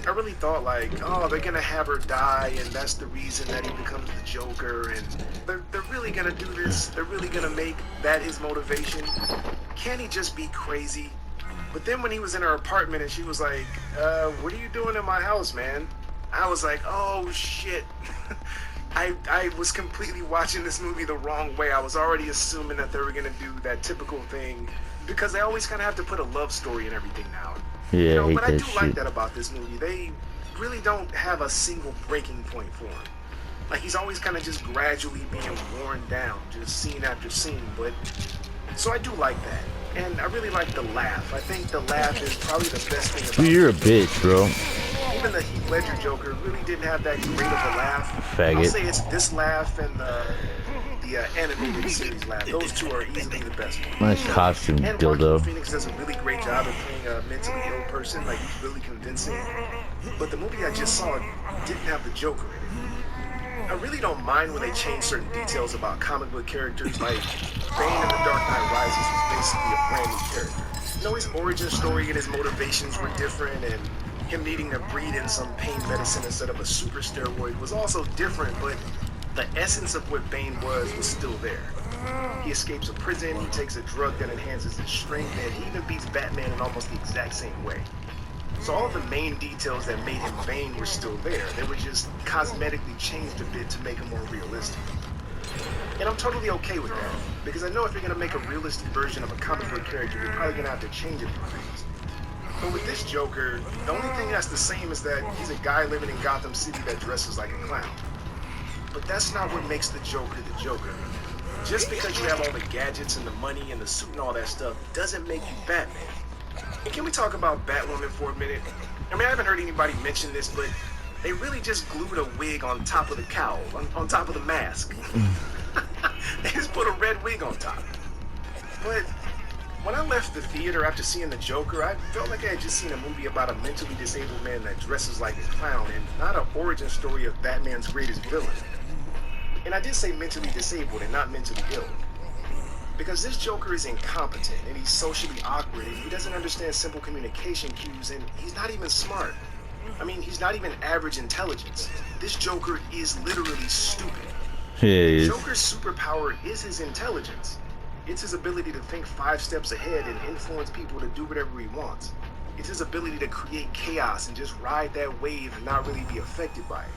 I really thought like, oh, they're gonna have her die, and that's the reason that he becomes the Joker, and they're really gonna do this. They're really gonna make that his motivation. Can he just be crazy? But then when he was in her apartment and she was like, what are you doing in my house, man? I was like, oh shit. I was completely watching this movie the wrong way. I was already assuming that they were gonna do that typical thing because they always kind of have to put a love story and everything now. Yeah, You I know, hate but I that do like shit. that about this movie. They really don't have a single breaking point for him. Like he's always kind of just gradually being worn down, just scene after scene. But so I do like that, and I really like the laugh. I think the laugh is probably the best thing Dude, about you're a the Joker. bitch, bro. Even the Heath Ledger Joker really didn't have that great of a laugh. I'll Faggot. say it's this laugh and the animated series laugh. Those two are easily the best ones. Nice costume, And Joaquin dildo. Phoenix does a really great job of playing a mentally ill person. Like he's really convincing. But the movie I just saw didn't have the Joker in it. I really don't mind when they change certain details about comic book characters. Like Bane in The Dark Knight Rises was basically a brand new character. You know, his origin story and his motivations were different, and him needing to breathe in some pain medicine instead of a super steroid was also different, but the essence of what Bane was still there. He escapes a prison, he takes a drug that enhances his strength, and he even beats Batman in almost the exact same way. So all of the main details that made him Bane were still there. They were just cosmetically changed a bit to make him more realistic. And I'm totally okay with that, because I know if you're going to make a realistic version of a comic book character, you're probably going to have to change a few things. But with this Joker, the only thing that's the same is that he's a guy living in Gotham City that dresses like a clown. But that's not what makes the Joker the Joker. Just because you have all the gadgets and the money and the suit and all that stuff doesn't make you Batman. And can we talk about Batwoman for a minute? I mean, I haven't heard anybody mention this, but they really just glued a wig on top of the cowl, on top of the mask. They just put a red wig on top. But when I left the theater after seeing the Joker, I felt like I had just seen a movie about a mentally disabled man that dresses like a clown and not an origin story of Batman's greatest villain. And I did say mentally disabled and not mentally ill. Because this Joker is incompetent and he's socially awkward and he doesn't understand simple communication cues and he's not even smart. I mean, he's not even average intelligence. This Joker is literally stupid. Yeah, he is. Joker's superpower is his intelligence. It's his ability to think 5 steps ahead and influence people to do whatever he wants. It's his ability to create chaos and just ride that wave and not really be affected by it.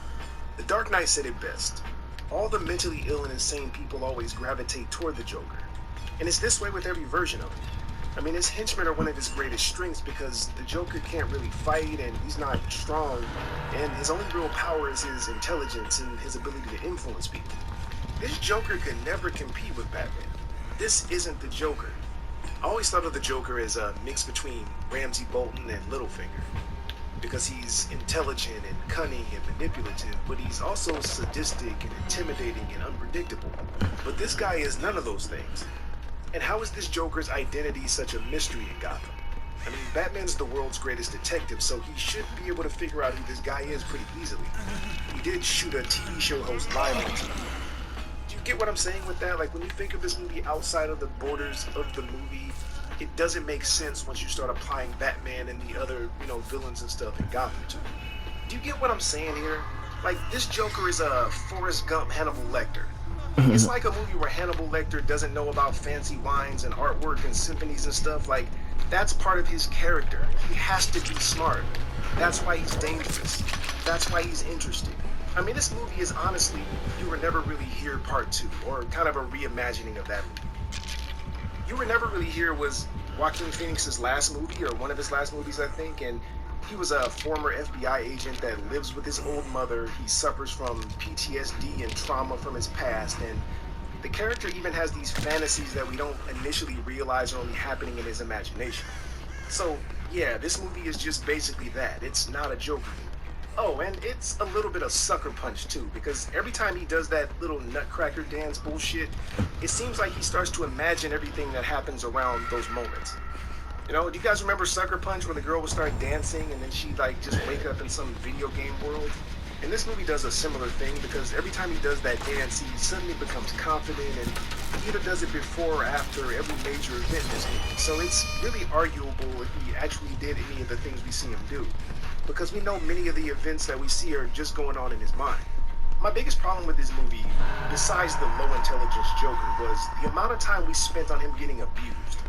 The Dark Knight said it best. All the mentally ill and insane people always gravitate toward the Joker. And it's this way with every version of him. I mean, his henchmen are one of his greatest strengths because the Joker can't really fight and he's not strong, and his only real power is his intelligence and his ability to influence people. This Joker could never compete with Batman. This isn't the Joker. I always thought of the Joker as a mix between Ramsay Bolton and Littlefinger, because he's intelligent and cunning and manipulative, but he's also sadistic and intimidating and unpredictable. But this guy is none of those things. And how is this Joker's identity such a mystery in Gotham? I mean, Batman's the world's greatest detective, so he should be able to figure out who this guy is pretty easily. He did shoot a TV show host live on TV. Do you get what I'm saying with that? Like, when you think of this movie outside of the borders of the movie, it doesn't make sense once you start applying Batman and the other, villains and stuff in Gotham to it. Do you get what I'm saying here? Like, this Joker is a Forrest Gump Hannibal Lecter. It's like a movie where Hannibal Lecter doesn't know about fancy wines and artwork and symphonies and stuff. Like, that's part of his character. He has to be smart. That's why he's dangerous. That's why he's interesting. I mean, this movie is honestly, You Were Never Really Here Part 2, or kind of a reimagining of that movie. You Were Never Really Here was Joaquin Phoenix's last movie, or one of his last movies, I think, and he was a former FBI agent that lives with his old mother. He suffers from PTSD and trauma from his past, and the character even has these fantasies that we don't initially realize are only happening in his imagination. So, yeah, this movie is just basically that. It's not a Joker movie. Oh, and it's a little bit of Sucker Punch too, because every time he does that little nutcracker dance bullshit, it seems like he starts to imagine everything that happens around those moments. You know, do you guys remember Sucker Punch when the girl would start dancing and then she'd like just wake up in some video game world? And this movie does a similar thing because every time he does that dance, he suddenly becomes confident, and he either does it before or after every major event in this movie. So it's really arguable if he actually did any of the things we see him do, because we know many of the events that we see are just going on in his mind. My biggest problem with this movie, besides the low intelligence Joker, was the amount of time we spent on him getting abused.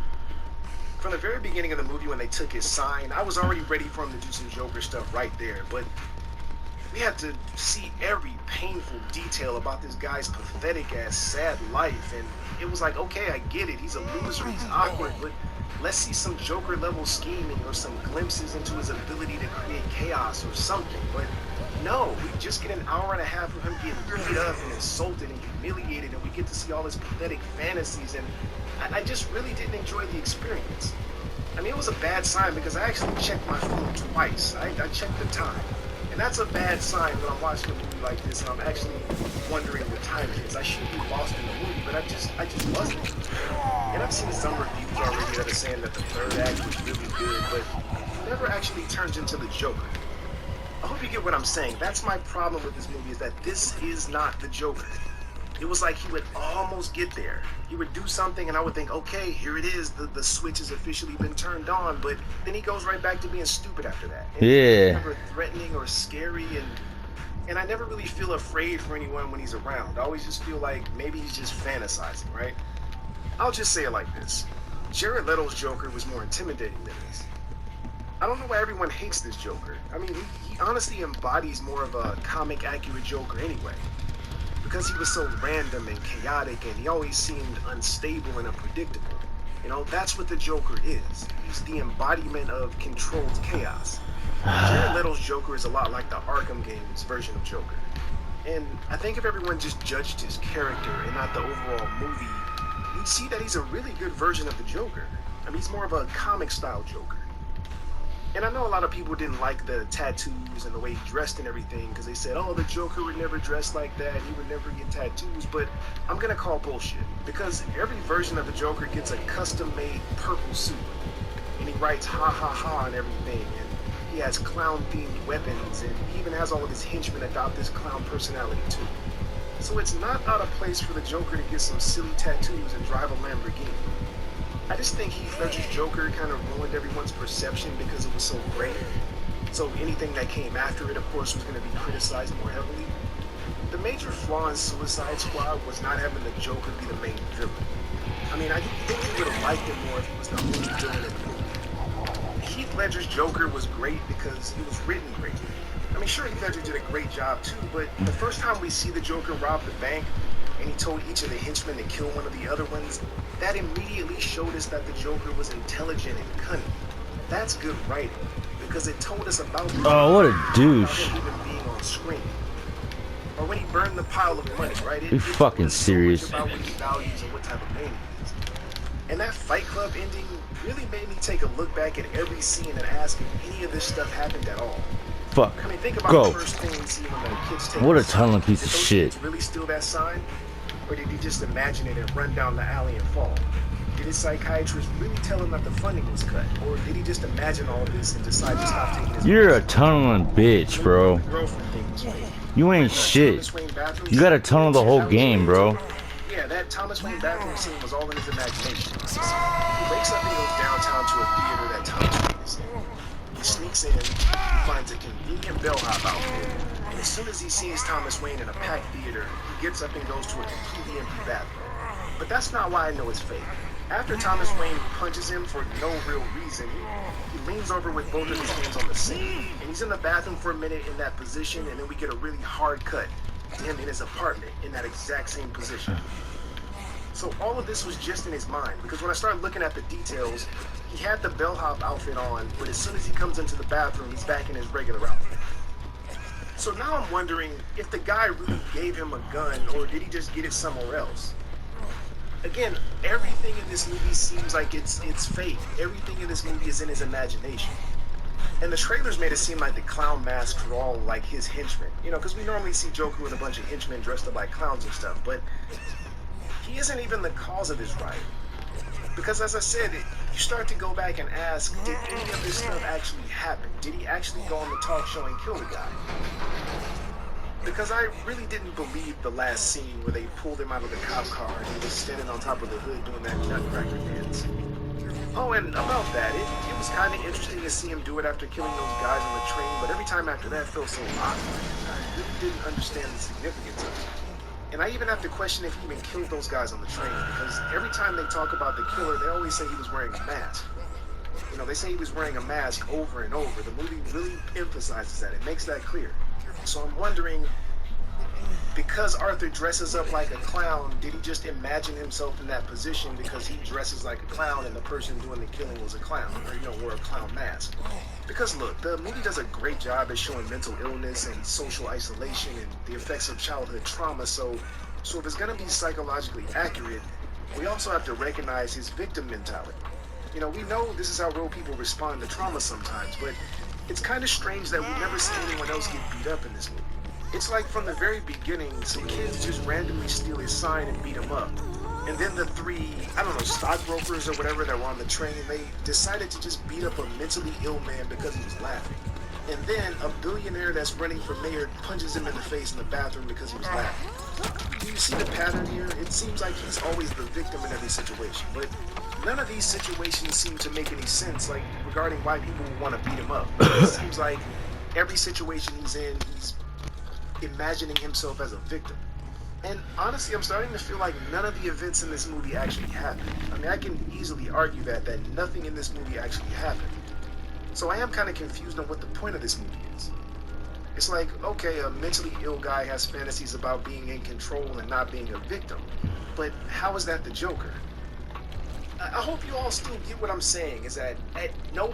From the very beginning of the movie when they took his sign, I was already ready for him to do some Joker stuff right there, but we had to see every painful detail about this guy's pathetic ass sad life, and it was like, okay, I get it, he's a loser, he's awkward, but let's see some Joker level scheming or some glimpses into his ability to create chaos or something. But no, we just get an hour and a half of him getting beat up and insulted and humiliated, and we get to see all his pathetic fantasies, and I just really didn't enjoy the experience. I mean, it was a bad sign because I actually checked my phone twice. I checked the time. And that's a bad sign when I'm watching a movie like this and I'm actually wondering what time it is. I should be lost in the movie, but I just wasn't. And I've seen some reviews already that are saying that the third act was really good, but it never actually turns into the Joker. I hope you get what I'm saying. That's my problem with this movie, is that this is not the Joker. It was like he would almost get there. He would do something and I would think, okay, here it is. The switch has officially been turned on, but then he goes right back to being stupid after that. And Yeah. never threatening or scary, and I never really feel afraid for anyone when he's around. I always just feel like maybe he's just fantasizing, right? I'll just say it like this. Jared Leto's Joker was more intimidating than this. I don't know why everyone hates this Joker. I mean, he honestly embodies more of a comic accurate Joker anyway. Because he was so random and chaotic, and he always seemed unstable and unpredictable. You know, that's what the Joker is. He's the embodiment of controlled chaos. Jared Leto's Joker is a lot like the Arkham games version of Joker. And I think if everyone just judged his character and not the overall movie, you'd see that he's a really good version of the Joker. I mean, he's more of a comic-style Joker. And I know a lot of people didn't like the tattoos and the way he dressed and everything, because they said, oh, the Joker would never dress like that, he would never get tattoos, but I'm gonna call bullshit. Because every version of the Joker gets a custom-made purple suit, and he writes ha ha ha and everything, and he has clown-themed weapons, and he even has all of his henchmen adopt this clown personality too. So it's not out of place for the Joker to get some silly tattoos and drive a Lamborghini. I just think Heath Ledger's Joker kind of ruined everyone's perception because it was so great. So anything that came after it, of course, was going to be criticized more heavily. The major flaw in Suicide Squad was not having the Joker be the main villain. I mean, I think you would have liked it more if he was the only villain in the movie. Heath Ledger's Joker was great because it was written great. I mean, sure, Heath Ledger did a great job too, but the first time we see the Joker rob the bank, and he told each of the henchmen to kill one of the other ones, that immediately showed us that the Joker was intelligent and cunning. That's good writing, because it told us about the Oh, what a douche. without him even being on screen. Or when he burned the pile of money, right? You fucking serious? So much about what he values and what type of man he is. And that Fight Club ending really made me take a look back at every scene and ask if any of this stuff happened at all. Fuck. I mean, think about Go. the first thing we see when the kids take What a the sign. talented piece Did of those shit. kids really steal that sign? Or did he just imagine it and run down the alley and fall? Did his psychiatrist really tell him that the funding was cut? Or did he just imagine all this and decide to stop taking his You're a medicine? tunneling bitch, bro. The girlfriend thing was fake. You ain't That shit. Thomas Wayne bathroom You gotta scene, tunnel the whole that was game, fake, bro. too. Yeah, that Thomas Wayne bathroom scene was all in his imagination. He wakes up and goes downtown to a theater that Thomas Wayne is in. He sneaks in, he finds a convenient bellhop outfit, and as soon as he sees Thomas Wayne in a packed theater, he gets up and goes to a completely empty bathroom. But that's not why I know it's fake. After Thomas Wayne punches him for no real reason, he leans over with both of his hands on the sink, and he's in the bathroom for a minute in that position, and then we get a really hard cut to him in his apartment in that exact same position. So all of this was just in his mind, because when I started looking at the details, he had the bellhop outfit on, but as soon as he comes into the bathroom, he's back in his regular outfit. So now I'm wondering if the guy really gave him a gun, or did he just get it somewhere else? Again, everything in this movie seems like it's fake. Everything in this movie is in his imagination. And the trailers made it seem like the clown masks were all like his henchmen. You know, because we normally see Joker with a bunch of henchmen dressed up like clowns and stuff, but he isn't even the cause of this riot. Because as I said, you start to go back and ask, did any of this stuff actually happen? Did he actually go on the talk show and kill the guy? Because I really didn't believe the last scene where they pulled him out of the cop car and he was standing on top of the hood doing that nutcracker dance. Oh, and about that, it was kind of interesting to see him do it after killing those guys on the train, but every time after that felt so awkward. I really didn't understand the significance of it. And I even have to question if he even killed those guys on the train, because every time they talk about the killer, they always say he was wearing a mask. You know, they say he was wearing a mask over and over. The movie really emphasizes that. It makes that clear. So I'm wondering, because Arthur dresses up like a clown, did he just imagine himself in that position because he dresses like a clown and the person doing the killing was a clown, or, you know, wore a clown mask? Because look, the movie does a great job at showing mental illness and social isolation and the effects of childhood trauma, so if it's gonna be psychologically accurate, we also have to recognize his victim mentality. You know, we know this is how real people respond to trauma sometimes, but it's kind of strange that we never see anyone else get beat up in this movie. It's like from the very beginning, some kids just randomly steal his sign and beat him up. And then the three, I don't know, stockbrokers or whatever that were on the train, they decided to just beat up a mentally ill man because he was laughing. And then a billionaire that's running for mayor punches him in the face in the bathroom because he was laughing. Do you see the pattern here? It seems like he's always the victim in every situation, but none of these situations seem to make any sense, like regarding why people would want to beat him up. It seems like every situation he's in, he's imagining himself as a victim. And honestly, I'm starting to feel like none of the events in this movie actually happened. I mean, I can easily argue that nothing in this movie actually happened. So I am kind of confused on what the point of this movie is. It's like, okay, a mentally ill guy has fantasies about being in control and not being a victim, but how is that the Joker? I hope you all still get what I'm saying, is that at no